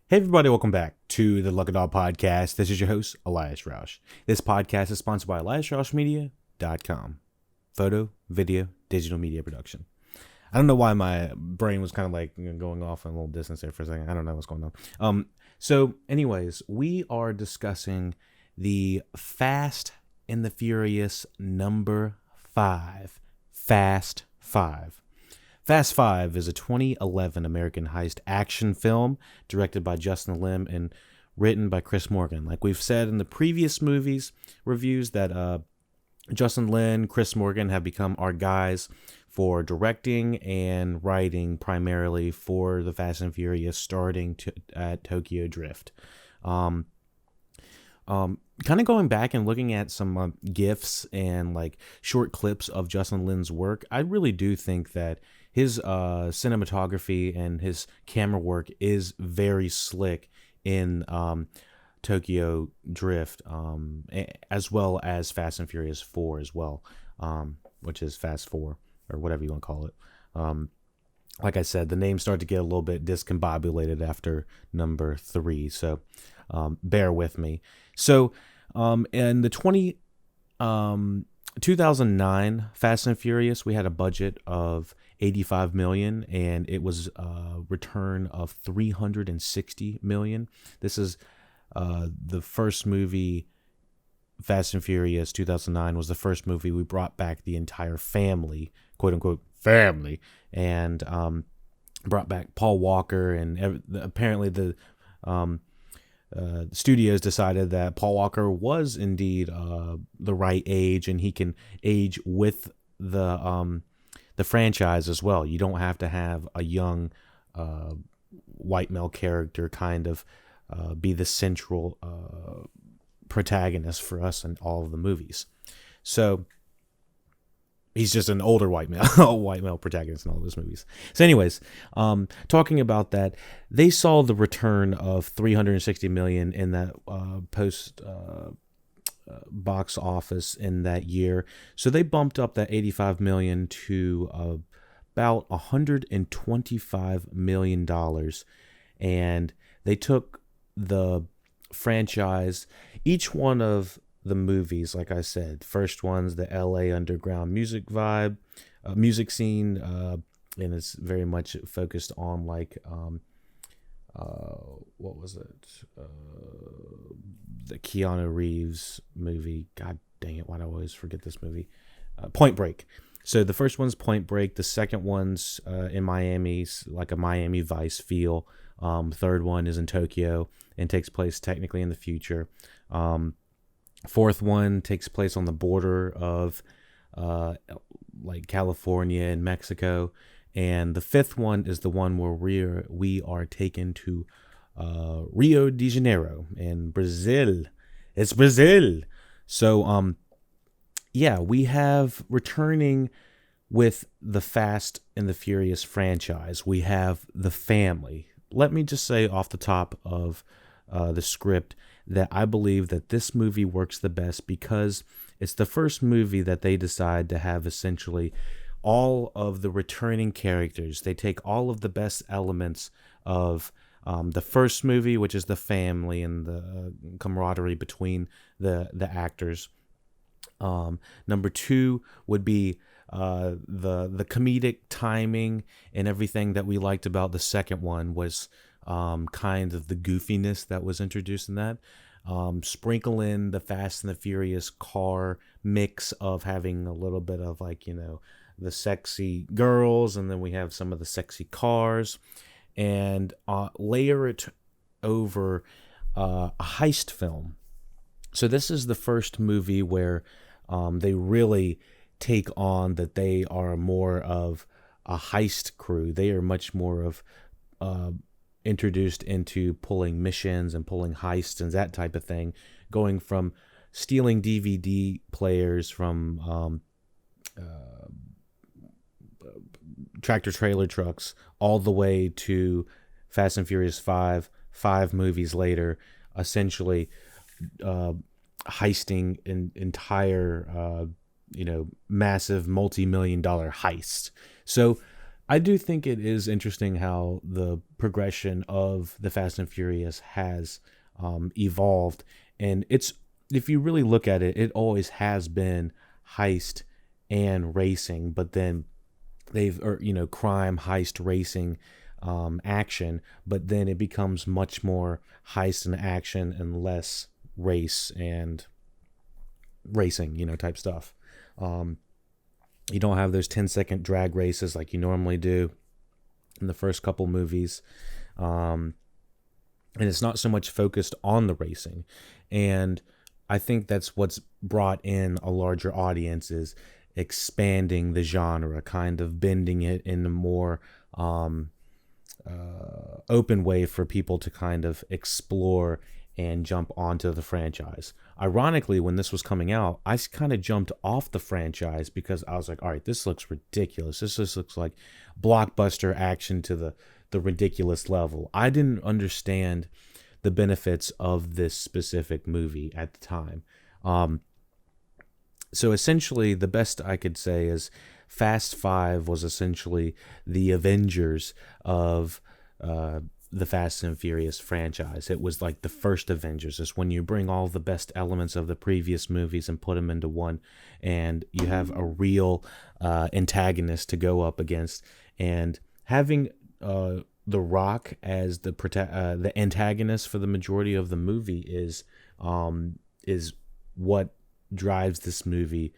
Hey everybody, welcome back to the LuckyDog podcast. This is your host, Elias Roush. This podcast is sponsored by EliasRoushMedia.com. Photo, video, digital media production. I don't know why my brain was kind of like going off in a little distance there for a second. I don't know what's going on. So anyways, we are discussing the Fast and the Furious number 5. Fast 5. Fast 5 is a 2011 American heist action film directed by Justin Lin and written by Chris Morgan. Like we've said in the previous movies reviews that Justin Lin, Chris Morgan have become our guys for directing and writing primarily for the Fast and Furious starting at Tokyo Drift. Kind of going back and looking at some GIFs and like short clips of Justin Lin's work, I really do think that his cinematography and his camera work is very slick in Tokyo Drift, as well as Fast and Furious 4 as well, which is Fast 4 or whatever you want to call it. Like I said, the names start to get a little bit discombobulated after number 3, so bear with me. So in the 2009 Fast and Furious, we had a budget of $85 million, and it was a return of $360 million. This is the first movie. Fast and Furious 2009 was the first movie we brought back the entire family, quote unquote family, and brought back Paul Walker, and apparently the studios decided that Paul Walker was indeed the right age, and he can age with the franchise as well. You don't have to have a young white male character kind of be the central protagonist for us in all of the movies. So he's just an older white male protagonist in all of his movies. So anyways, talking about that, they saw the return of $360 million in that post box office in that year. So they bumped up that $85 million to about $125 million. And they took the franchise, each one of the movies, like I said, first one's the LA underground music vibe, music scene, and it's very much focused on like, what was it? The Keanu Reeves movie. God dang it, why do I always forget this movie? Point Break. So the first one's Point Break. The second one's in Miami, like a Miami Vice feel. Third one is in Tokyo and takes place technically in the future. Fourth one takes place on the border of like California and Mexico. And the fifth one is the one where we are taken to Rio de Janeiro in Brazil. It's Brazil. So, yeah, we have returning with the Fast and the Furious franchise. We have the family. Let me just say off the top of the script that I believe that this movie works the best because it's the first movie that they decide to have essentially all of the returning characters. They take all of the best elements of the first movie, which is the family and the camaraderie between the actors. Number 2 would be the comedic timing, and everything that we liked about the second one was kind of the goofiness that was introduced in that. Sprinkle in the Fast and the Furious car mix of having a little bit of like, the sexy girls, and then we have some of the sexy cars, and layer it over a heist film. So this is the first movie where they really take on that they are more of a heist crew. They are much more of introduced into pulling missions and pulling heists and that type of thing, going from stealing DVD players from tractor trailer trucks all the way to Fast and Furious 5 movies later, essentially heisting an entire massive multi-million-dollar heist. So I do think it is interesting how the progression of the Fast and Furious has evolved, and it's if you really look at it, it always has been heist and racing, but then they've or crime heist racing action, but then it becomes much more heist and action and less race and racing type stuff. um you don't have those 10-second drag races like you normally do in the first couple movies. And it's not so much focused on the racing. And I think that's what's brought in a larger audience, is expanding the genre, kind of bending it in a more open way for people to kind of explore and jump onto the franchise. Ironically, when this was coming out, I kind of jumped off the franchise because I was like, all right, this looks ridiculous. This just looks like blockbuster action to the ridiculous level. I didn't understand the benefits of this specific movie at the time. So essentially, the best I could say is Fast Five was essentially the Avengers of the Fast and Furious franchise. It was like the first Avengers. It's when you bring all the best elements of the previous movies and put them into one, and you have a real antagonist to go up against. And having The Rock as the antagonist for the majority of the movie is what drives this movie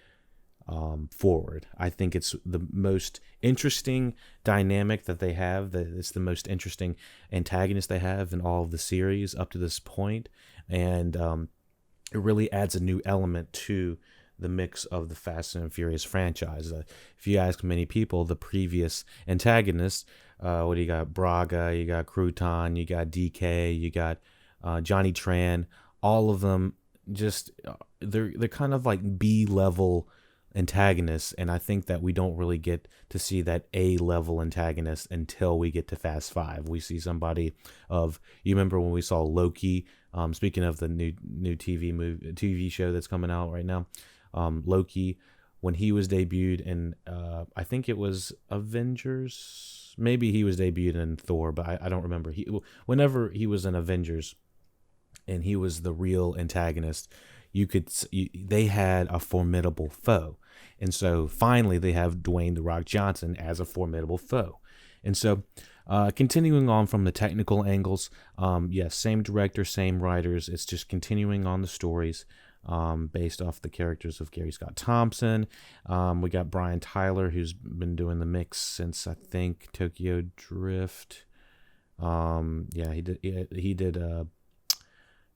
forward. I think it's the most interesting dynamic that they have. That it's the most interesting antagonist they have in all of the series up to this point, and it really adds a new element to the mix of the Fast and Furious franchise. If you ask many people, the previous antagonists, what do you got? Braga, you got Crouton, you got DK, you got Johnny Tran. All of them just they're kind of like B-level antagonists, and I think that we don't really get to see that A-level antagonist until we get to Fast Five. We see somebody of, you remember when we saw Loki? Speaking of the new TV show that's coming out right now, Loki, when he was debuted in, I think it was Avengers. Maybe he was debuted in Thor, but I don't remember. Whenever he was in Avengers, and he was the real antagonist, they had a formidable foe. And so finally they have Dwayne "The Rock" Johnson as a formidable foe. And so continuing on from the technical angles, yes, same director, same writers. It's just continuing on the stories based off the characters of Gary Scott Thompson. We got Brian Tyler, who's been doing the mix since, I think, Tokyo Drift. Yeah, he did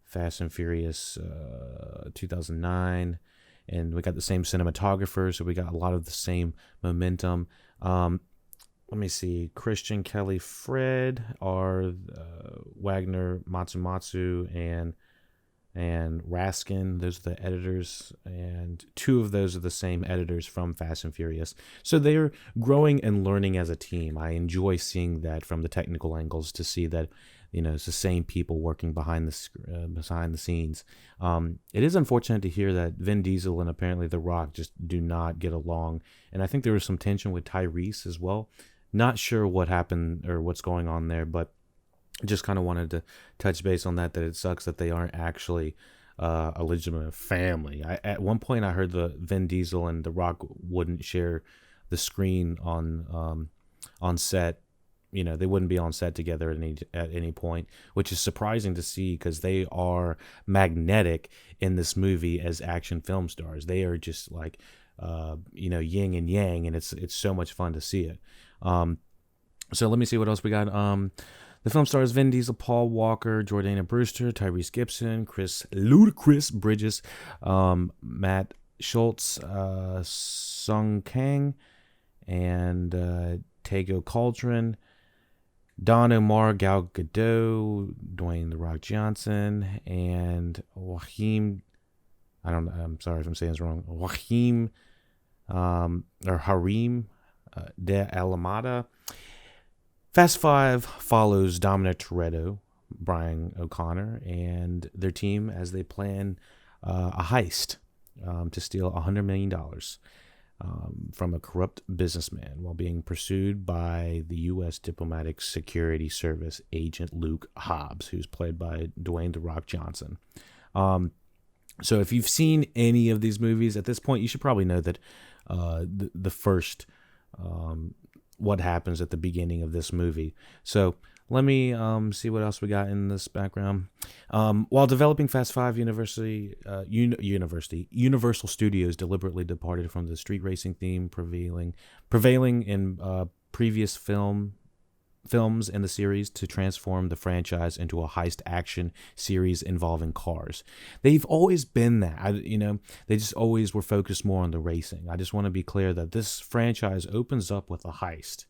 Fast and Furious 2009, and we got the same cinematographer, so we got a lot of the same momentum. Let me see. Christian Kelly Fred are Wagner Matsumatsu and Raskin. Those are the editors, and two of those are the same editors from Fast and Furious. So they're growing and learning as a team. I enjoy seeing that from the technical angles, to see that it's the same people working behind the scenes. It is unfortunate to hear that Vin Diesel and apparently The Rock just do not get along, and I think there was some tension with Tyrese as well. Not sure what happened or what's going on there, but just kind of wanted to touch base on that it sucks that they aren't actually a legitimate family. At one point I heard the Vin Diesel and The Rock wouldn't share the screen on set. They wouldn't be on set together at any point, which is surprising to see, because they are magnetic in this movie as action film stars. They are just like yin and yang, and it's so much fun to see it. So let me see what else we got. The film stars Vin Diesel, Paul Walker, Jordana Brewster, Tyrese Gibson, Chris Ludacris Bridges, Matt Schultz, Sung Kang, and Tego Cauldron, Don Omar, Gal Gadot, Dwayne "The Rock" Johnson, and Joaquin. I'm sorry if I'm saying this wrong. Joaquin or Harim de Alamada. Fast Five follows Dominic Toretto, Brian O'Connor, and their team as they plan a heist to steal $100 million. from a corrupt businessman while being pursued by the U.S. Diplomatic Security Service agent Luke Hobbs, who's played by Dwayne "The Rock" Johnson. So if you've seen any of these movies at this point, you should probably know that the first what happens at the beginning of this movie. So let me see what else we got in this background. While developing Fast Five, Universal Studios deliberately departed from the street racing theme prevailing in previous films in the series to transform the franchise into a heist action series involving cars. They've always been that. They just always were focused more on the racing. I just want to be clear that this franchise opens up with a heist.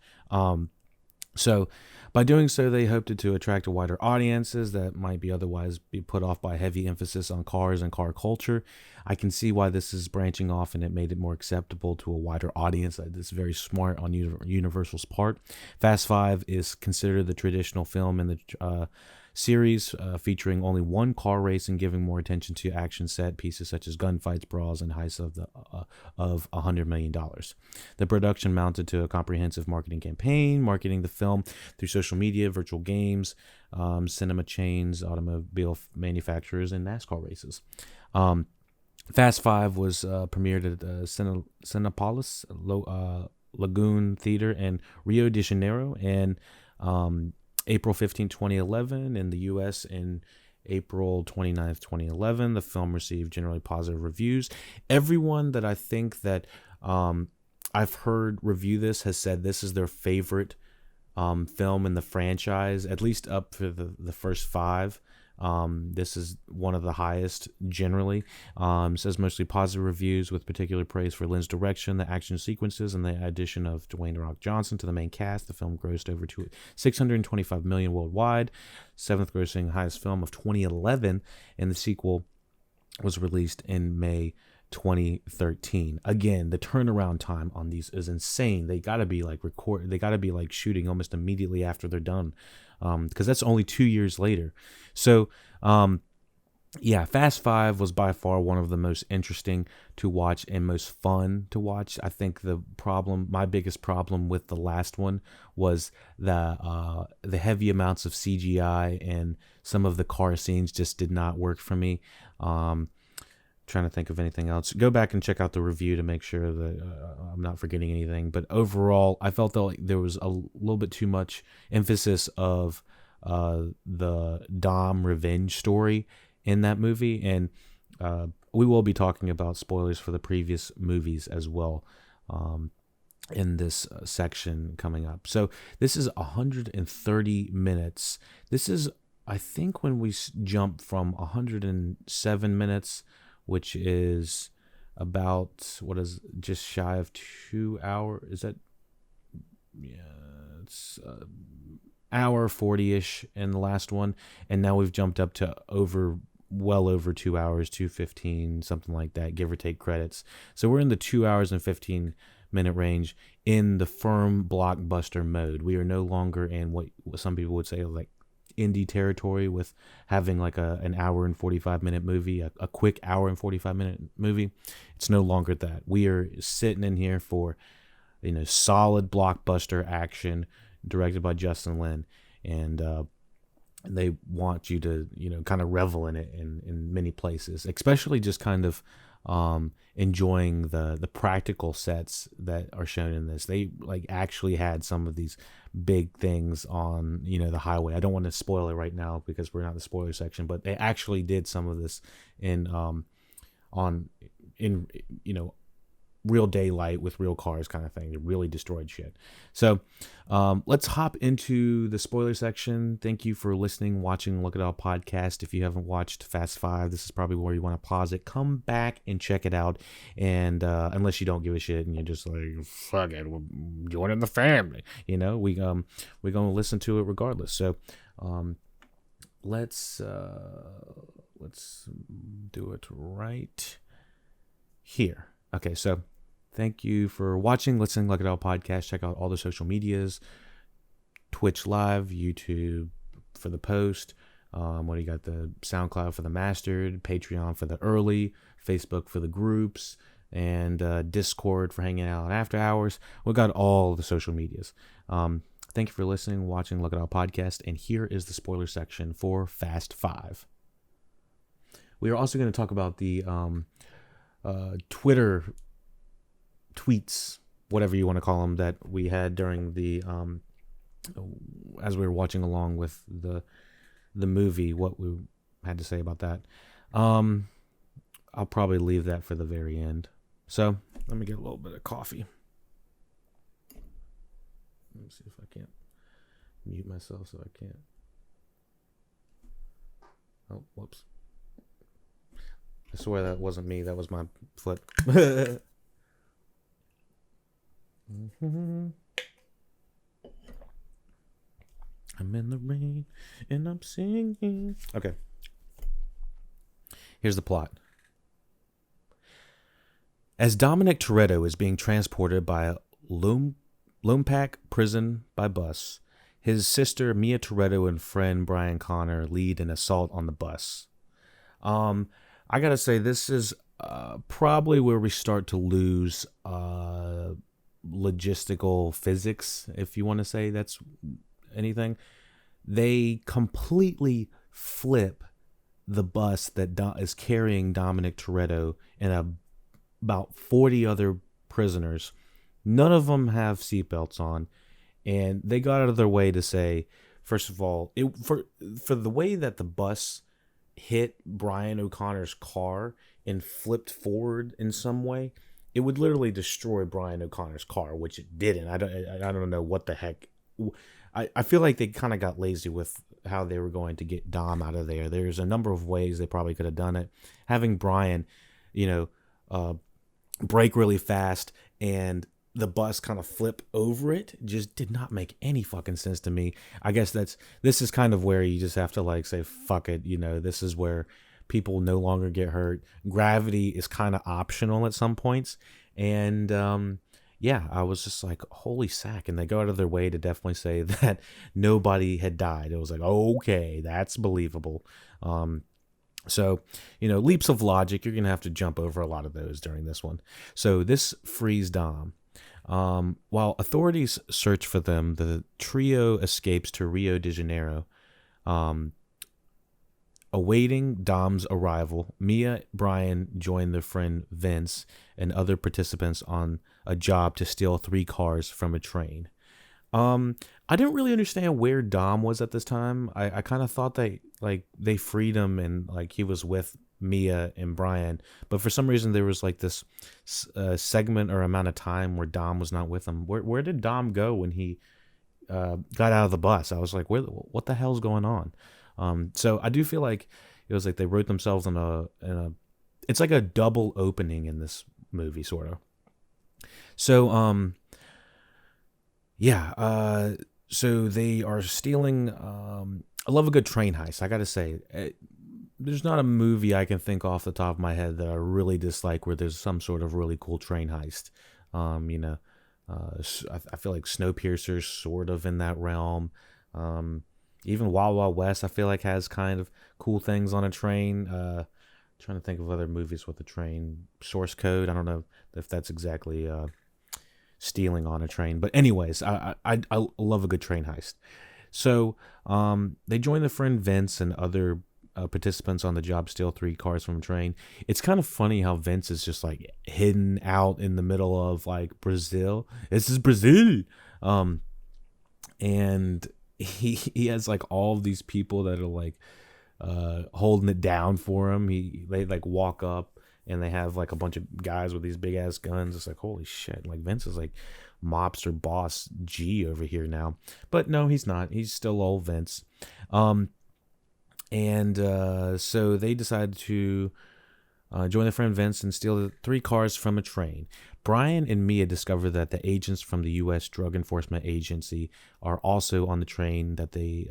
So by doing so, they hoped to attract a wider audiences that might be otherwise be put off by heavy emphasis on cars and car culture. I can see why this is branching off, and it made it more acceptable to a wider audience. That's very smart on Universal's part. Fast Five is considered the traditional film in the series, featuring only one car race and giving more attention to action set pieces such as gunfights, brawls, and heists of $100 million. The production mounted to a comprehensive marketing campaign, marketing the film through social media, virtual games, cinema chains, automobile manufacturers, and NASCAR races. Fast Five was premiered at Cinepolis Lagoon Theater in Rio de Janeiro and April 15, 2011 in the U.S. and April 29th, 2011. The film received generally positive reviews. Everyone that I think that I've heard review this has said this is their favorite film in the franchise, at least up for the first five. This is one of the highest generally. Says mostly positive reviews with particular praise for Lynn's direction, the action sequences, and the addition of Dwayne "The Rock" Johnson to the main cast. The film grossed over $625 million worldwide, seventh grossing highest film of 2011, and the sequel was released in May 2013. Again, the turnaround time on these is insane. They gotta be like shooting almost immediately after they're done, because that's only 2 years later. So Fast Five was by far one of the most interesting to watch and most fun to watch. I think my biggest problem with the last one was the heavy amounts of CGI, and some of the car scenes just did not work for me. Trying to think of anything else. Go back and check out the review to make sure that I'm not forgetting anything. But overall, I felt that there was a little bit too much emphasis of the Dom revenge story in that movie, and we will be talking about spoilers for the previous movies as well in this section coming up. So this is 130 minutes. This is, I think, when we jump from 107 minutes, which is about, just shy of 2 hours. Is that? Yeah, it's hour 40-ish in the last one. And now we've jumped up to well over 2 hours, 2:15, something like that, give or take credits. So we're in the 2 hours and 15 minute range in the firm blockbuster mode. We are no longer in what some people would say like indie territory with having like an hour and 45 minute movie, a quick hour and 45 minute movie. It's no longer that. We are sitting in here for, solid blockbuster action directed by Justin Lin, and they want you to, kind of revel in it in many places, especially just kind of enjoying the practical sets that are shown in this. They actually had some of these big things on the highway. I don't want to spoil it right now because we're not in the spoiler section, but they actually did some of this in real daylight with real cars kind of thing. They really destroyed shit. So let's hop into the spoiler section. Thank you for listening, watching Look It All podcast. If you haven't watched Fast Five, this is probably where you want to pause it, come back and check it out. And unless you don't give a shit and you're just like, fuck it, we're joining the family, we're gonna listen to it regardless. So let's do it right here. Okay, so thank you for watching, listening, Look It All podcast. Check out all the social medias, Twitch Live, YouTube for the post. What do you got? The SoundCloud for the mastered, Patreon for the early, Facebook for the groups, and Discord for hanging out after hours. We got all the social medias. Thank you for listening, watching Look It Out podcast, and here is the spoiler section for Fast 5. We are also going to talk about the Twitter tweets, whatever you want to call them, that we had during the as we were watching along with the movie, what we had to say about that. I'll probably leave that for the very end. So let me get a little bit of coffee. Let me see if I can't mute myself so I can't. Oh, whoops. I swear that wasn't me. That was my foot. I'm in the rain and I'm singing. Okay. Here's the plot. As Dominic Toretto is being transported by Lompak prison by bus, his sister Mia Toretto and friend Brian Connor lead an assault on the bus. I gotta say, this is probably where we start to lose logistical physics, if you want to say that's anything. They completely flip the bus that is carrying Dominic Toretto and about 40 other prisoners. None of them have seatbelts on, and they got out of their way to say, first of all, for the way that the bus hit Brian O'Connor's car and flipped forward in some way, it would literally destroy Brian O'Connor's car, which it didn't. I don't know what the heck. I feel like they kind of got lazy with how they were going to get Dom out of there. There's a number of ways they probably could have done it. Having Brian, brake really fast and the bus kind of flip over it just did not make any fucking sense to me. I guess this is kind of where you just have to like say, fuck it. This is where people no longer get hurt. Gravity is kind of optional at some points. And, I was just like, holy sack. And they go out of their way to definitely say that nobody had died. It was like, okay, that's believable. So, leaps of logic, you're going to have to jump over a lot of those during this one. So this frees Dom. While authorities search for them, the trio escapes to Rio de Janeiro. Awaiting Dom's arrival, Mia, Brian join their friend Vince and other participants on a job to steal 3 cars from a train. I didn't really understand where Dom was at this time. I kind of thought they freed him and like he was with Mia and Brian, but for some reason there was like this segment or amount of time where Dom was not with them. Where did Dom go when he got out of the bus? I was like, what the hell's going on? So I do feel like it was like they wrote themselves in a it's like a double opening in this movie, sort of. So so they are stealing. I love a good train heist. I gotta say, there's not a movie I can think off the top of my head that I really dislike where there's some sort of really cool train heist. I feel like Snowpiercer's sort of in that realm. Even Wild Wild West, I feel like, has kind of cool things on a train. Trying to think of other movies with a train. Source Code, I don't know if that's exactly stealing on a train. But anyways, I love a good train heist. So they join their friend Vince and other participants on the job to steal 3 cars from a train. It's kind of funny how Vince is just like hidden out in the middle of like Brazil. This is Brazil. And he has like all of these people that are like holding it down for him. They like walk up and they have like a bunch of guys with these big ass guns. It's like, holy shit. Like Vince is like mobster boss G over here now. But no, he's not. He's still old Vince. So they decided to join their friend Vince and steal the 3 cars from a train. Brian and Mia discover that the agents from the U.S. Drug Enforcement Agency are also on the train, that they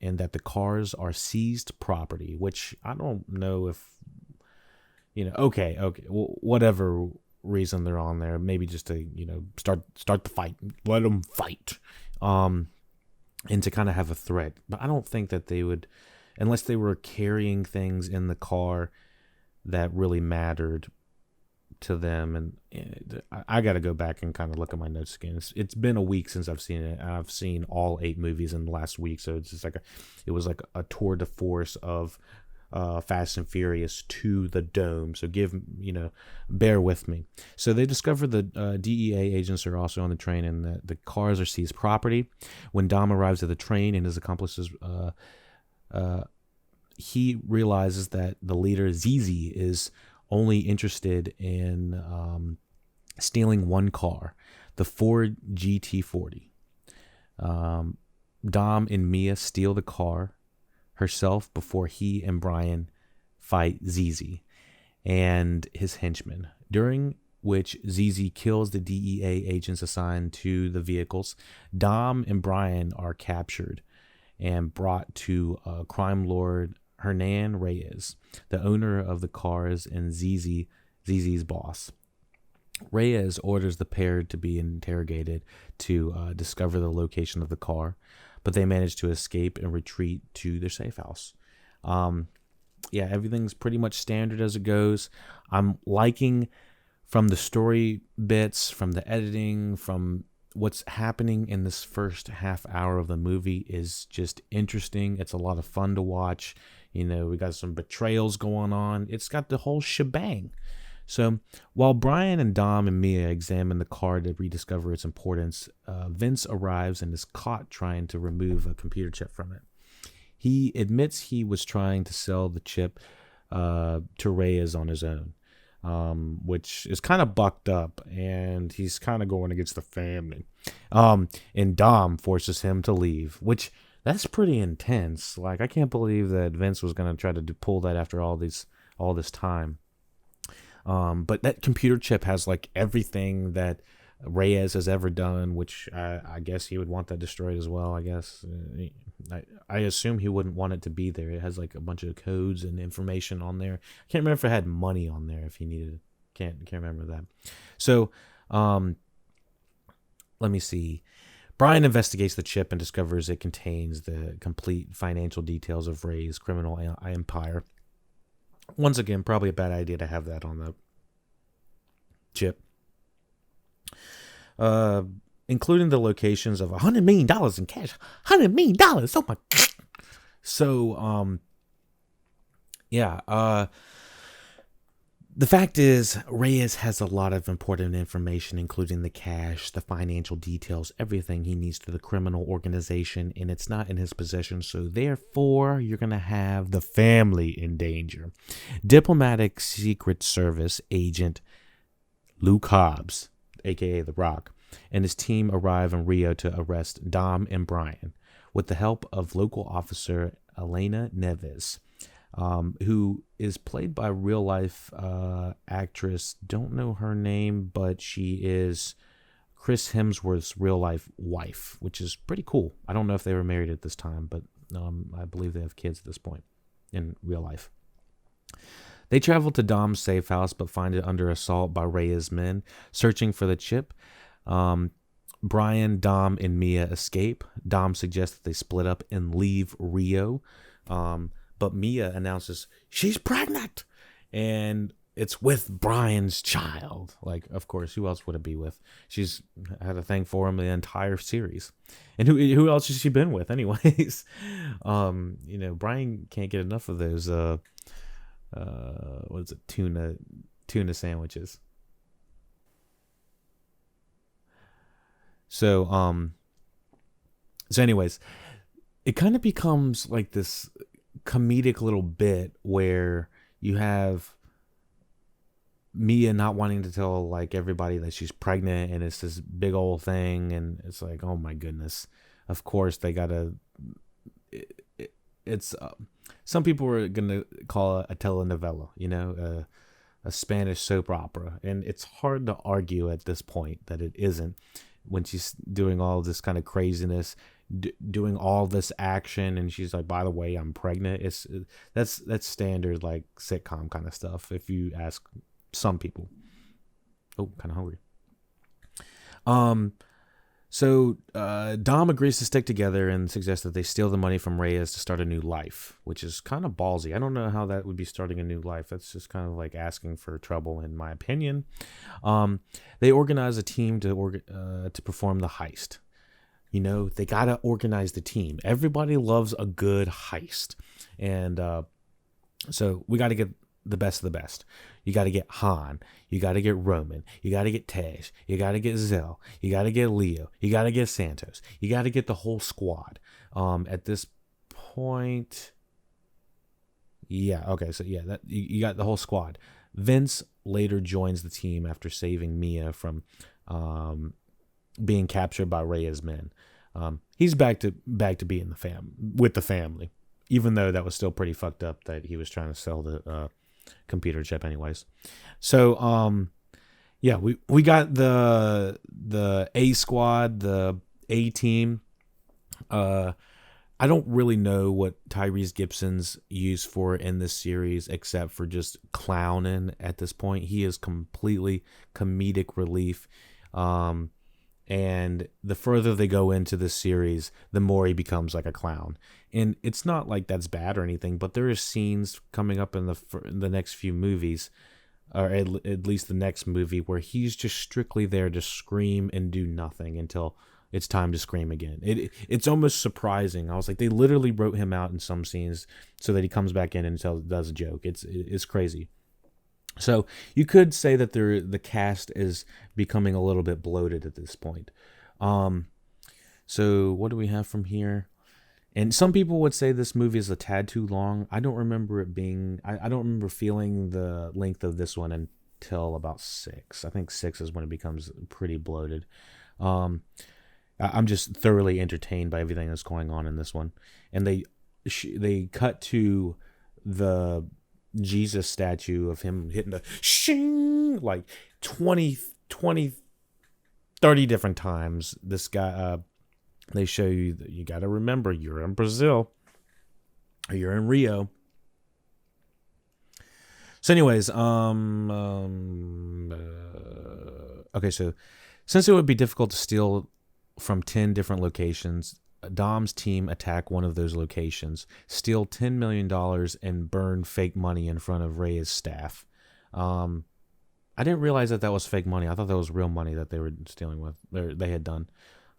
and that the cars are seized property, which I don't know if, okay, well, whatever reason they're on there, maybe just to, start the fight, let them fight, and to kind of have a threat. But I don't think that they would, unless they were carrying things in the car that really mattered to them, and I got to go back and kind of look at my notes again. It's been a week since I've seen it. I've seen all 8 movies in the last week, so it's just like it was like a tour de force of Fast and Furious to the Dome. So bear with me. So they discover the DEA agents are also on the train, and the cars are seized property. When Dom arrives at the train and his accomplices, he realizes that the leader Zizi is only interested in stealing one car, the Ford GT40. Dom and Mia steal the car herself before he and Brian fight Zizi and his henchmen, during which Zizi kills the DEA agents assigned to the vehicles. Dom and Brian are captured and brought to crime lord Hernan Reyes, the owner of the cars and Zizi's boss. Reyes orders the pair to be interrogated to discover the location of the car, but they manage to escape and retreat to their safe house. Everything's pretty much standard as it goes. I'm liking, from the story bits, from the editing, from what's happening in this first half hour of the movie is just interesting. It's a lot of fun to watch. We got some betrayals going on. It's got the whole shebang. So while Brian and Dom and Mia examine the car to rediscover its importance, Vince arrives and is caught trying to remove a computer chip from it. He admits he was trying to sell the chip to Reyes on his own, which is kind of bucked up, and he's kind of going against the family. And Dom forces him to leave, which that's pretty intense. Like, I can't believe that Vince was going to try to pull that after all this time. But that computer chip has like everything that Reyes has ever done, which I guess he would want that destroyed as well. I guess I assume he wouldn't want it to be there. It has like a bunch of codes and information on there. I can't remember if it had money on there if he needed it. Can't remember that. So let me see. Brian investigates the chip and discovers it contains the complete financial details of Reyes' criminal empire. Once again, probably a bad idea to have that on the chip. Including the locations of $100 million in cash. $100 million. Oh my God. So, the fact is, Reyes has a lot of important information, including the cash, the financial details, everything he needs to the criminal organization, and it's not in his possession, so therefore, you're going to have the family in danger. Diplomatic Secret Service agent Luke Hobbs, a.k.a. The Rock, and his team arrive in Rio to arrest Dom and Brian, with the help of local officer Elena Neves, who is played by real-life actress. Don't know her name, but she is Chris Hemsworth's real-life wife, which is pretty cool. I don't know if they were married at this time, but I believe they have kids at this point in real life. They travel to Dom's safe house, but find it under assault by Reyes' men, searching for the chip. Brian, Dom, and Mia escape. Dom suggests that they split up and leave Rio. But Mia announces she's pregnant, and it's with Brian's child. Like, of course, who else would it be with? She's had a thing for him the entire series. And who else has she been with anyways? Brian can't get enough of those, what is it? Tuna sandwiches. So anyways, it kind of becomes like this comedic little bit where you have Mia not wanting to tell like everybody that she's pregnant, and it's this big old thing, and it's like, oh my goodness, of course they gotta it's some people were gonna call it a telenovela, a Spanish soap opera, and it's hard to argue at this point that it isn't, when she's doing all this kind of craziness, doing all this action, and she's like, by the way, I'm pregnant. That's standard like sitcom kind of stuff, if you ask some people. Oh, kind of hungry. So Dom agrees to stick together and suggests that they steal the money from Reyes to start a new life, which is kind of ballsy. I don't know how that would be starting a new life. That's just kind of like asking for trouble, in my opinion. They organize a team to perform the heist. You know, they gotta organize the team. Everybody loves a good heist, and so we got to get the best of the best. You got to get Han. You got to get Roman. You got to get Tej. You got to get Zell. You got to get Leo. You got to get Santos. You got to get the whole squad. At this point, yeah, okay, so yeah, that you got the whole squad. Vince later joins the team after saving Mia from being captured by Reyes' men. He's back to being with the family, even though that was still pretty fucked up that he was trying to sell the computer chip anyways. So yeah, we got the A squad, the A team. I don't really know what Tyrese Gibson's used for in this series except for just clowning at this point. He is completely comedic relief. And the further they go into this series, the more he becomes like a clown. And it's not like that's bad or anything, but there are scenes coming up in the next few movies, or at least the next movie, where he's just strictly there to scream and do nothing until it's time to scream again. It's almost surprising. I was like, they literally wrote him out in some scenes so that he comes back in and does a joke. It's crazy. So you could say that the cast is becoming a little bit bloated at this point. So what do we have from here? And some people would say this movie is a tad too long. I don't remember it being. I don't remember feeling the length of this one until about 6. I think 6 is when it becomes pretty bloated. I'm just thoroughly entertained by everything that's going on in this one, and they cut to the Jesus statue of him hitting the shing like 20, 30 different times. This guy, they show you that you got to remember you're in Brazil or you're in Rio. So anyways, okay, so since it would be difficult to steal from 10 different locations, Dom's team attack one of those locations, steal $10 million, and burn fake money in front of Reyes' staff. I didn't realize that was fake money. I thought that was real money that they were stealing with. They had done.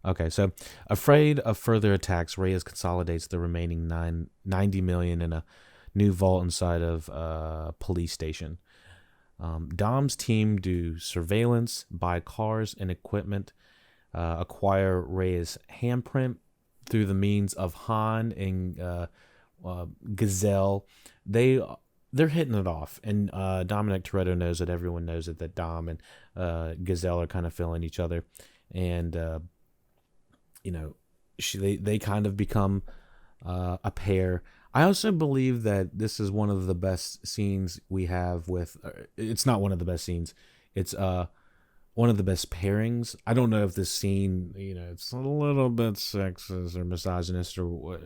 Okay, so afraid of further attacks, Reyes consolidates the remaining $90 million in a new vault inside of a police station. Dom's team do surveillance, buy cars and equipment, acquire Reyes' handprint through the means of Han and Gazelle. They're hitting it off, and Dominic Toretto knows that everyone knows it, that Dom and Gazelle are kind of feeling each other, and they kind of become a pair. I also believe that this is one of the best scenes we have with. It's not one of the best scenes. It's one of the best pairings. I don't know if this scene, it's a little bit sexist or misogynist or,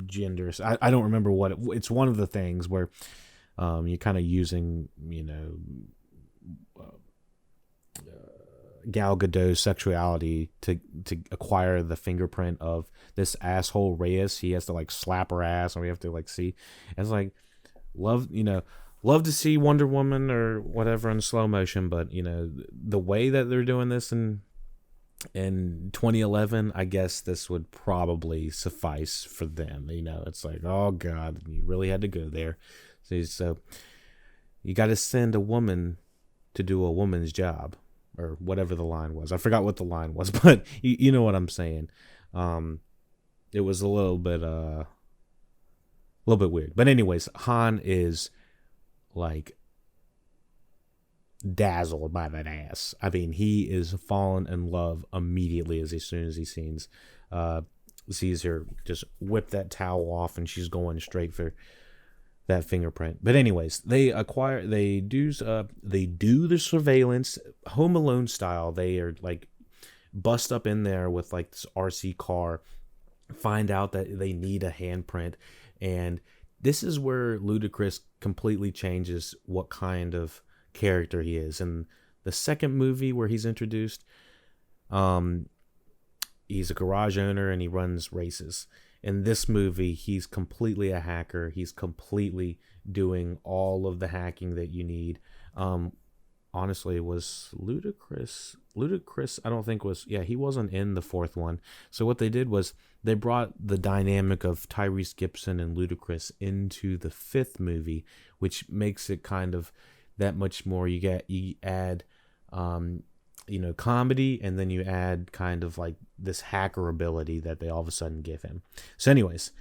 genderist. I don't remember what it's one of the things where you're kind of using, Gal Gadot's sexuality to acquire the fingerprint of this asshole Reyes. He has to like slap her ass, and we have to like see. And it's like, love to see Wonder Woman or whatever in slow motion, but the way that they're doing this in 2011, I guess this would probably suffice for them. It's like, oh God, you really had to go there. So you got to send a woman to do a woman's job, or whatever the line was. I forgot what the line was, but you know what I'm saying. It was a little bit weird. But anyways, Han is like dazzled by that ass. I mean, he is fallen in love immediately as soon as he sees her just whip that towel off, and she's going straight for that fingerprint. But anyways, they do the surveillance Home Alone style. They are like bust up in there with like this RC car, find out that they need a handprint, and this is where Ludacris completely changes what kind of character he is. In the second movie where he's introduced, he's a garage owner and he runs races. In this movie, he's completely a hacker. He's completely doing all of the hacking that you need. Honestly, was Ludacris, I don't think he wasn't in the fourth one. So what they did was they brought the dynamic of Tyrese Gibson and Ludacris into the fifth movie, which makes it kind of that much more. You add comedy, and then you add kind of like this hacker ability that they all of a sudden give him. So anyways,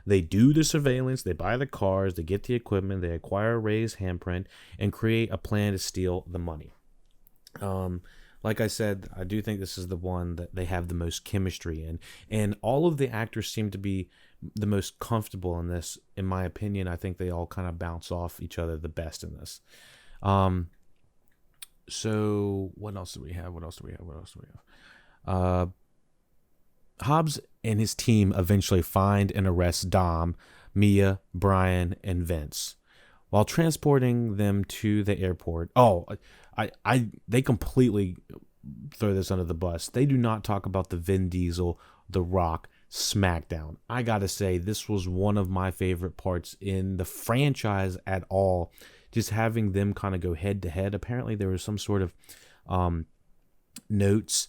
they do the surveillance, they buy the cars, they get the equipment, they acquire Ray's handprint, and create a plan to steal the money. Like I said, I do think this is the one that they have the most chemistry in, and all of the actors seem to be the most comfortable in this. In my opinion, I think they all kind of bounce off each other the best in this. So what else do we have? Hobbs and his team eventually find and arrest Dom, Mia, Brian, and Vince. While transporting them to the airport, they completely throw this under the bus. They do not talk about the Vin Diesel, The Rock, Smackdown. I gotta say, this was one of my favorite parts in the franchise at all. Just having them kind of go head to head. Apparently, there was some sort of notes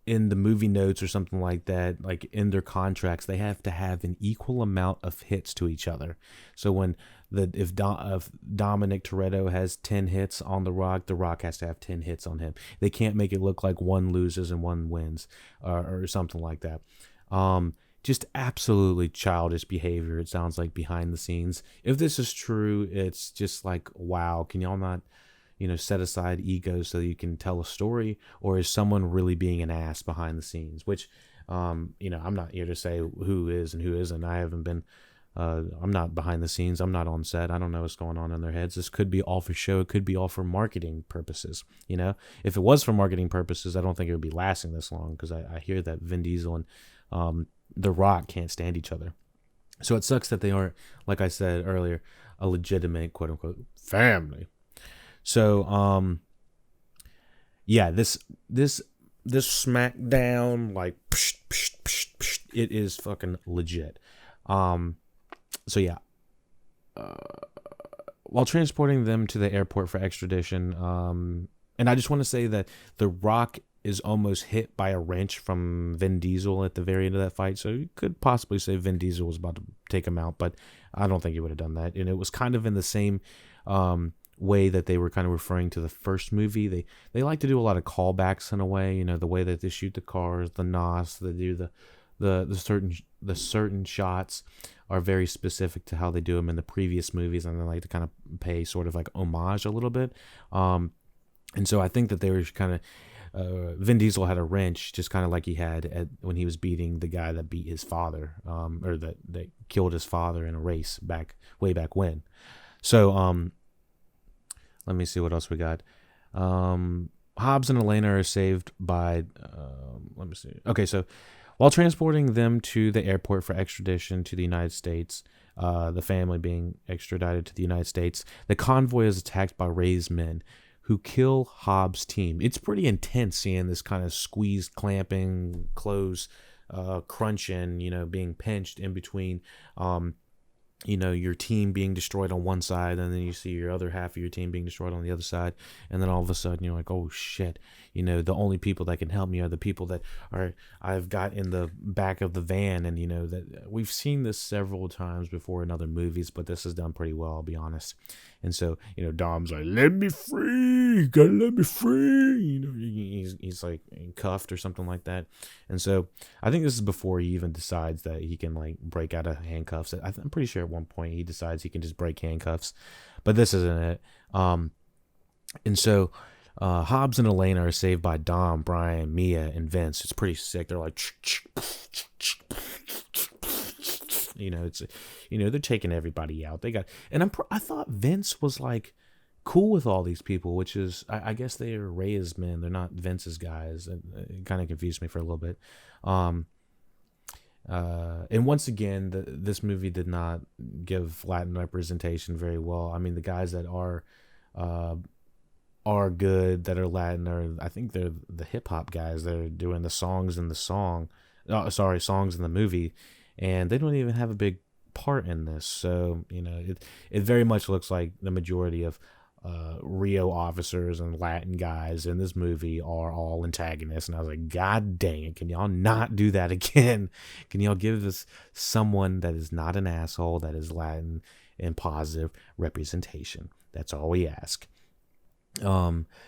in the movie notes or something like that, like in their contracts, they have to have an equal amount of hits to each other. So if Dominic Toretto has 10 hits on The Rock has to have 10 hits on him. They can't make it look like one loses and one wins or something like that. Just absolutely childish behavior, it sounds like, behind the scenes. If this is true, it's just like, wow, can y'all not set aside egos so that you can tell a story? Or is someone really being an ass behind the scenes? Which, I'm not here to say who is and who isn't. I haven't been, I'm not behind the scenes. I'm not on set. I don't know what's going on in their heads. This could be all for show. It could be all for marketing purposes. If it was for marketing purposes, I don't think it would be lasting this long, because I hear that Vin Diesel and The Rock can't stand each other. So it sucks that they aren't, like I said earlier, a legitimate quote unquote family. So, this Smackdown, like, it is fucking legit. While transporting them to the airport for extradition, and I just want to say that The Rock is almost hit by a wrench from Vin Diesel at the very end of that fight. So you could possibly say Vin Diesel was about to take him out, but I don't think he would have done that. And it was kind of in the same, way that they were kind of referring to the first movie. They like to do a lot of callbacks in a way, the way that they shoot the cars, the NOS, they do the certain shots are very specific to how they do them in the previous movies, and they like to kind of pay sort of like homage a little bit. And so I think that they were kind of, Vin Diesel had a wrench, just kind of like he had when he was beating the guy that beat his father, or that killed his father in a race way back when. So, let me see what else we got. Hobbs and Elena are saved by, let me see. Okay, so while transporting them to the airport for extradition to the United States, the family being extradited to the United States, the convoy is attacked by Ray's men, who kill Hobbs' team. It's pretty intense seeing this kind of squeezed, clamping, close, crunching, being pinched in between, your team being destroyed on one side, and then you see your other half of your team being destroyed on the other side, and then all of a sudden you're like, oh shit, the only people that can help me are the people that I've got in the back of the van. And that we've seen this several times before in other movies, but this is done pretty well, I'll be honest. And so Dom's like, let me free, gotta let me free. He's like cuffed or something like that. And so I think this is before he even decides that he can like break out of handcuffs. I'm pretty sure at one point he decides he can just break handcuffs, but this isn't it. And so Hobbs and Elena are saved by Dom, Brian, Mia, and Vince. It's pretty sick. They're like, they're taking everybody out. I thought Vince was like cool with all these people, which is, I guess they are Rey's men. They're not Vince's guys. It kind of confused me for a little bit. And once again, this movie did not give Latin representation very well. I mean, the guys that are are good, that are Latin, or I think they're the hip hop guys that are doing the songs in the song. Oh, sorry, songs in the movie, and they don't even have a big part in this. So it very much looks like the majority of Rio officers and Latin guys in this movie are all antagonists. And I was like, God dang it, can y'all not do that again? Can y'all give us someone that is not an asshole, that is Latin, and positive representation? That's all we ask.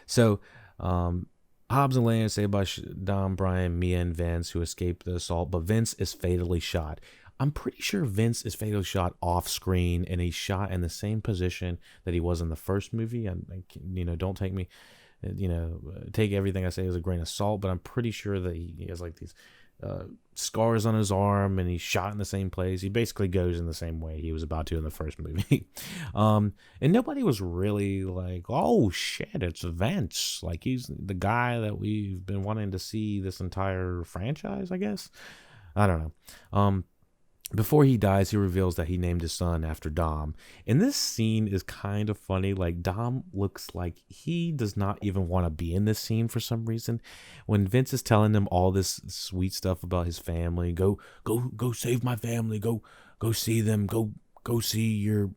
So Hobbs and Lance say by Dom, Brian, Mia, and Vince, who escape the assault, but Vince is fatally shot. I'm pretty sure Vince is fatally shot off screen, and he's shot in the same position that he was in the first movie. Don't take me, take everything I say as a grain of salt, but I'm pretty sure that he has like these scars on his arm, and he's shot in the same place. He basically goes in the same way he was about to in the first movie. And nobody was really like, oh shit, it's Vince. Like, he's the guy that we've been wanting to see this entire franchise, I guess. I don't know. Before he dies, he reveals that he named his son after Dom. And this scene is kind of funny. Like, Dom looks like he does not even want to be in this scene for some reason. When Vince is telling him all this sweet stuff about his family, go save my family, go see them, go see your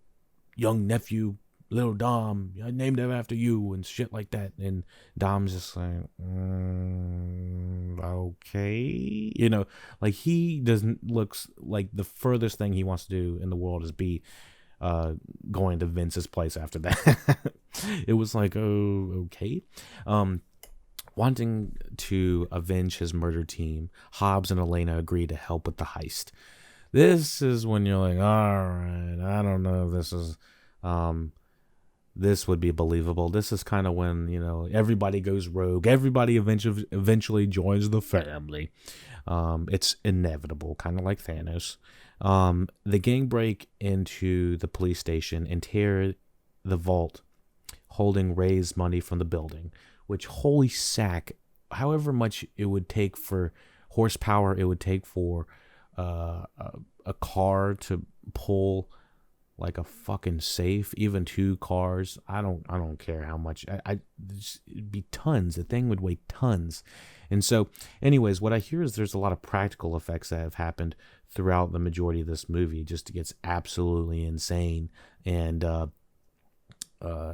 young nephew, little Dom, I named him after you, and shit like that. And Dom's just like, okay, like, he doesn't looks like the furthest thing he wants to do in the world is be going to Vince's place after that. It was like, oh, okay. Wanting to avenge his murder team, Hobbs and Elena agree to help with the heist. This is when you're like, all right, I don't know if this is this would be believable. This is kind of when, everybody goes rogue. Everybody eventually joins the family. It's inevitable, kind of like Thanos. The gang break into the police station and tear the vault holding Ray's money from the building, which, holy sack, however much it would take for horsepower, it would take for a car to pull like a fucking safe, even 2 cars. I don't care how much. It'd be tons. The thing would weigh tons. And so, anyways, what I hear is there's a lot of practical effects that have happened throughout the majority of this movie. It just gets absolutely insane. And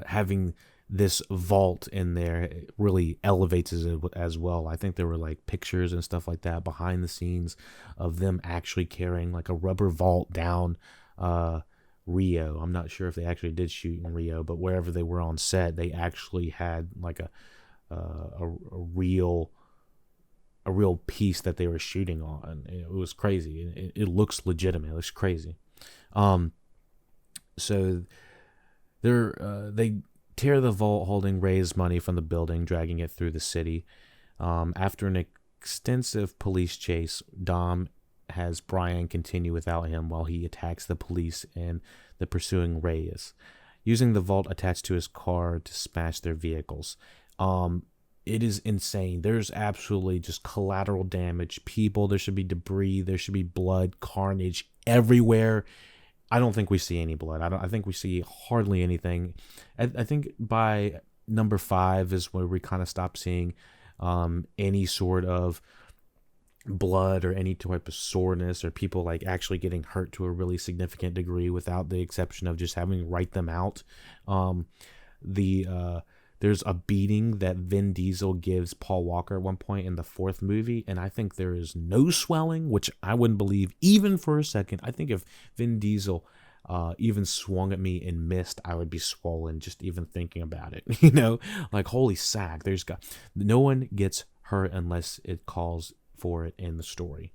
having this vault in there really elevates it as well. I think there were like pictures and stuff like that behind the scenes of them actually carrying like a rubber vault down Rio. I'm not sure if they actually did shoot in Rio, but wherever they were on set, they actually had like a real piece that they were shooting on. It was crazy. It looks legitimate. It looks crazy. So they tear the vault holding Ray's money from the building, dragging it through the city. After an extensive police chase, Dom has Brian continue without him while he attacks the police and the pursuing Reyes, using the vault attached to his car to smash their vehicles. It is insane. There's absolutely just collateral damage. People, there should be debris, there should be blood, carnage everywhere. I don't think we see any blood. I think we see hardly anything. I think by number 5 is where we kind of stop seeing any sort of blood or any type of soreness or people like actually getting hurt to a really significant degree, without the exception of just having to write them out. There's a beating that Vin Diesel gives Paul Walker at one point in the 4th movie, and I think there is no swelling, which I wouldn't believe even for a second. I think if Vin Diesel even swung at me and missed, I would be swollen just even thinking about it. Like, holy sack, no one gets hurt unless it calls for it in the story.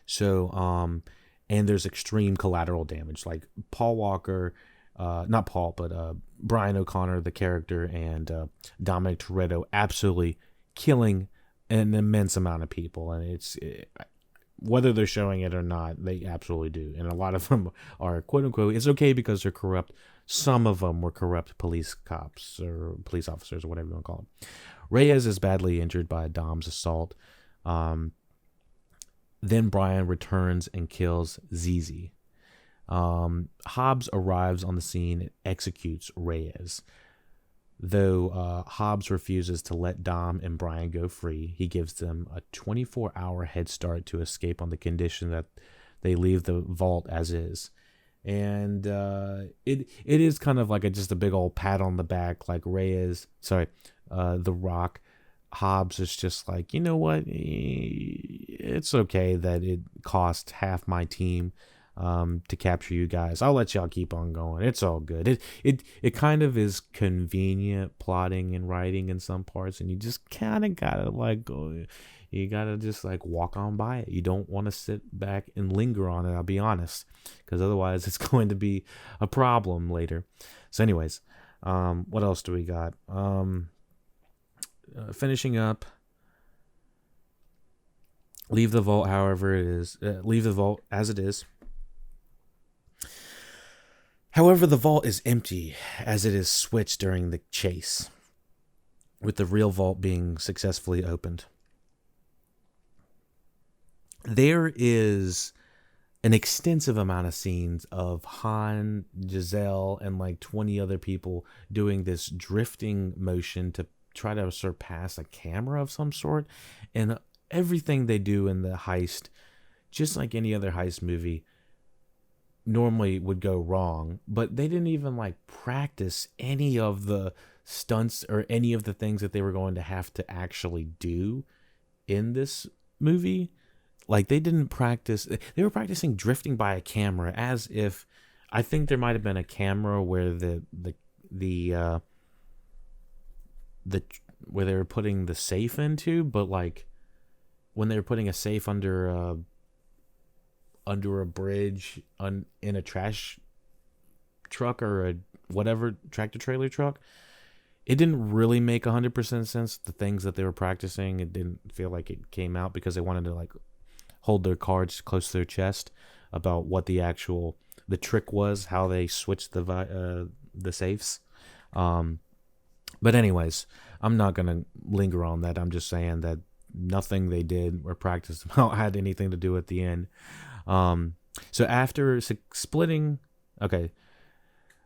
So and there's extreme collateral damage, like Paul Walker, not Paul, but Brian O'Connor, the character, and Dominic Toretto absolutely killing an immense amount of people. And whether they're showing it or not, they absolutely do. And a lot of them are, quote unquote, it's okay because they're corrupt. Some of them were corrupt police cops or police officers or whatever you want to call them. Reyes is badly injured by Dom's assault. Then Brian returns and kills Zizi. Hobbs arrives on the scene and executes Reyes. Though Hobbs refuses to let Dom and Brian go free, he gives them a 24-hour head start to escape on the condition that they leave the vault as is. And it is kind of like just a big old pat on the back, like The Rock. Hobbs is just like, you know what? It's okay that it cost half my team to capture you guys. I'll let y'all keep on going. It's all good. It kind of is convenient plotting and writing in some parts, and you just kind of gotta go. You gotta just walk on by it. You don't want to sit back and linger on it. I'll be honest, because otherwise it's going to be a problem later. So, anyways, what else do we got? Finishing up. Leave the vault, however it is. Leave the vault as it is. However, the vault is empty as it is switched during the chase, with the real vault being successfully opened. There is an extensive amount of scenes of Han, Giselle, and 20 other people doing this drifting motion to try to surpass a camera of some sort. And everything they do in the heist, just like any other heist movie, normally would go wrong, but they didn't even practice any of the stunts or any of the things that they were going to have to actually do in this movie. They didn't practice. They were practicing drifting by a camera as if, I think there might have been a camera where where they were putting the safe into, but when they were putting a safe under a bridge in a trash truck or a whatever tractor trailer truck, it didn't really make 100% sense. The things that they were practicing, it didn't feel like it came out because they wanted to hold their cards close to their chest about what the trick was, how they switched the safes. But anyways, I'm not gonna linger on that. I'm just saying that nothing they did or practiced about had anything to do at the end. So after splitting,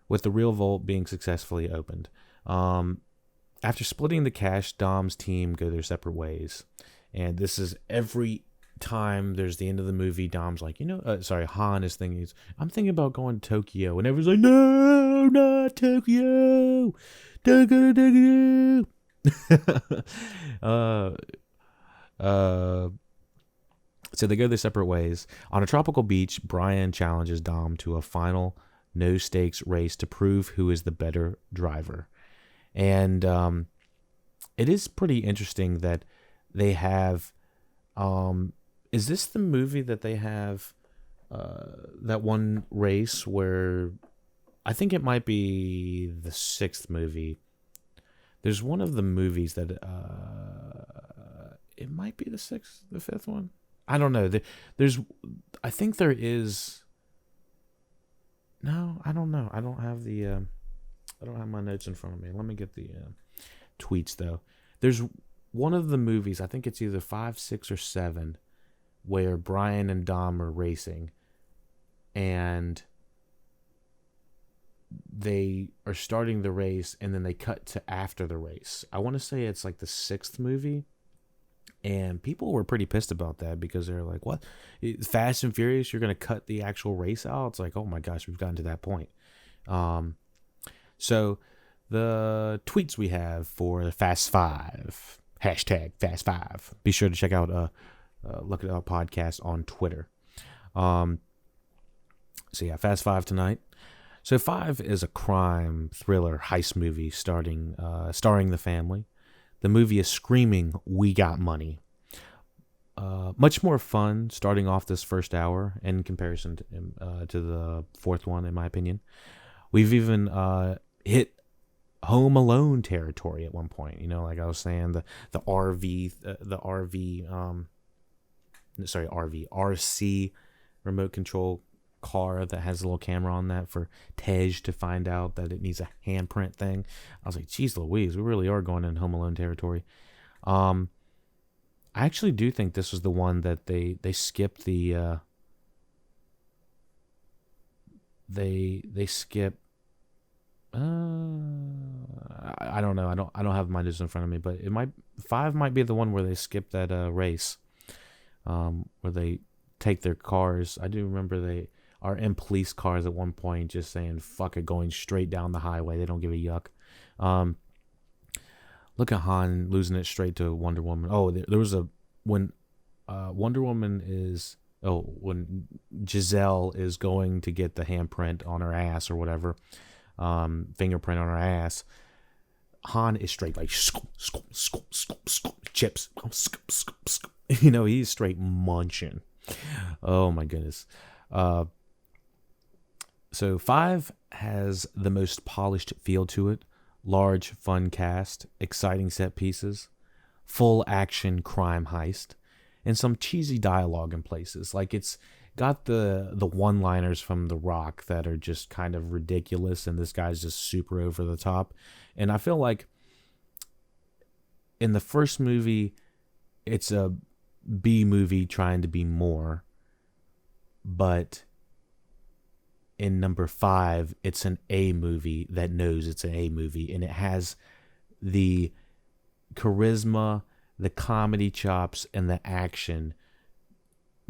with the real vault being successfully opened, after splitting the cash, Dom's team go their separate ways. And this is every time there's the end of the movie, Dom's Han is thinking, I'm thinking about going to Tokyo. And everyone's like, no, not Tokyo. Don't go to Tokyo. So they go their separate ways. On a tropical beach, Brian challenges Dom to a final no-stakes race to prove who is the better driver. And it is pretty interesting that they have... is this the movie that they have that one race where... I think it might be the 6th movie. There's one of the movies that... it might be the 5th one. I don't know. I think there is. No, I don't know. I don't have my notes in front of me. Let me get the tweets though. There's one of the movies. I think it's either 5, 6, or 7, where Brian and Dom are racing, and they are starting the race, and then they cut to after the race. I want to say it's the 6th movie. And people were pretty pissed about that because they're like, what? Fast and Furious, you're going to cut the actual race out? It's like, oh my gosh, we've gotten to that point. So the tweets we have for Fast 5, hashtag Fast 5. Be sure to check out LuckyDog Podcast on Twitter. So yeah, Fast 5 tonight. So 5 is a crime thriller heist movie starring the family. The movie is screaming, "We got money." Much more fun starting off this first hour in comparison to the 4th one, in my opinion. We've even hit Home Alone territory at one point. Like I was saying, the RC remote control car that has a little camera on that for Tej to find out that it needs a handprint thing. I was like, geez Louise, we really are going in Home Alone territory. I actually do think this was the one that they skipped the they skip I don't know. I don't have my news in front of me, but 5 might be the one where they skip that race, where they take their cars. I do remember they are in police cars at one point, just saying "fuck it," going straight down the highway. They don't give a yuck. Look at Han losing it straight to Wonder Woman. Oh, there was when Wonder Woman is when Giselle is going to get the handprint on her ass or whatever, fingerprint on her ass. Han is straight like chips. You know, he's straight munching. Oh my goodness. So 5 has the most polished feel to it. Large, fun cast, exciting set pieces, full action crime heist, and some cheesy dialogue in places. Like, it's got the one-liners from The Rock that are just kind of ridiculous, and this guy's just super over the top. And I feel like in the first movie, it's a B movie trying to be more, but in number 5, it's an A movie that knows it's an A movie, and it has the charisma, the comedy chops, and the action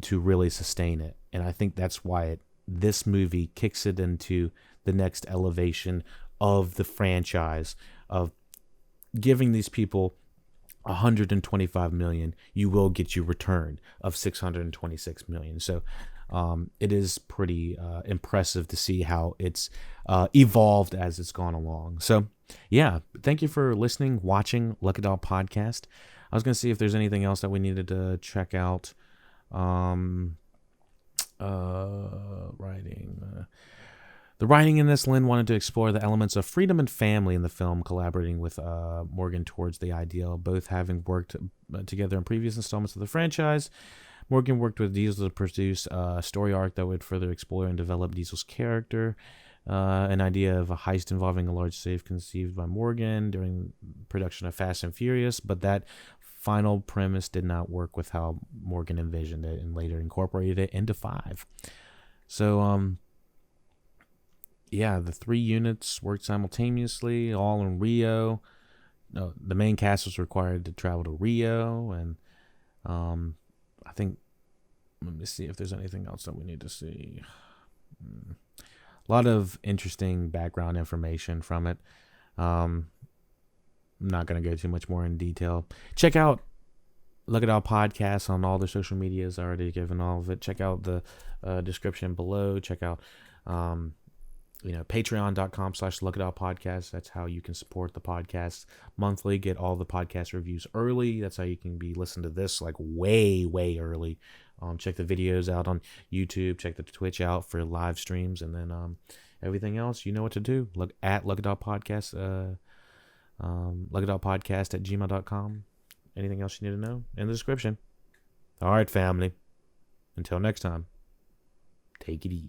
to really sustain it. And I think that's why this movie kicks it into the next elevation of the franchise, of giving these people $125 million. You will get your return of $626 million. So it is pretty impressive to see how it's evolved as it's gone along. So, yeah, thank you for listening, watching LuckyDog Podcast. I was going to see if there's anything else that we needed to check out. Writing. The writing in this, Lynn wanted to explore the elements of freedom and family in the film, collaborating with Morgan towards the ideal, both having worked together in previous installments of the franchise. Morgan worked with Diesel to produce a story arc that would further explore and develop Diesel's character. An idea of a heist involving a large safe conceived by Morgan during production of Fast and Furious, but that final premise did not work with how Morgan envisioned it and later incorporated it into 5. So, yeah, the 3 units worked simultaneously, all in Rio. No, the main cast was required to travel to Rio, and I think, let me see if there's anything else that we need to see. A lot of interesting background information from it. I'm not going to go too much more in detail. Check out LuckyDog Podcast on all the social medias. I already given all of it. Check out the description below. Check out patreon.com/LuckyDog Podcast. That's how you can support the podcast monthly, get all the podcast reviews early. That's how you can listen to this like way, way early. Check the videos out on YouTube. Check the Twitch out for live streams, and then everything else, you know what to do. Look at LuckyDog Podcast, LuckyDogPodcast@gmail.com. Anything else you need to know in the description. All right, family. Until next time, take it easy.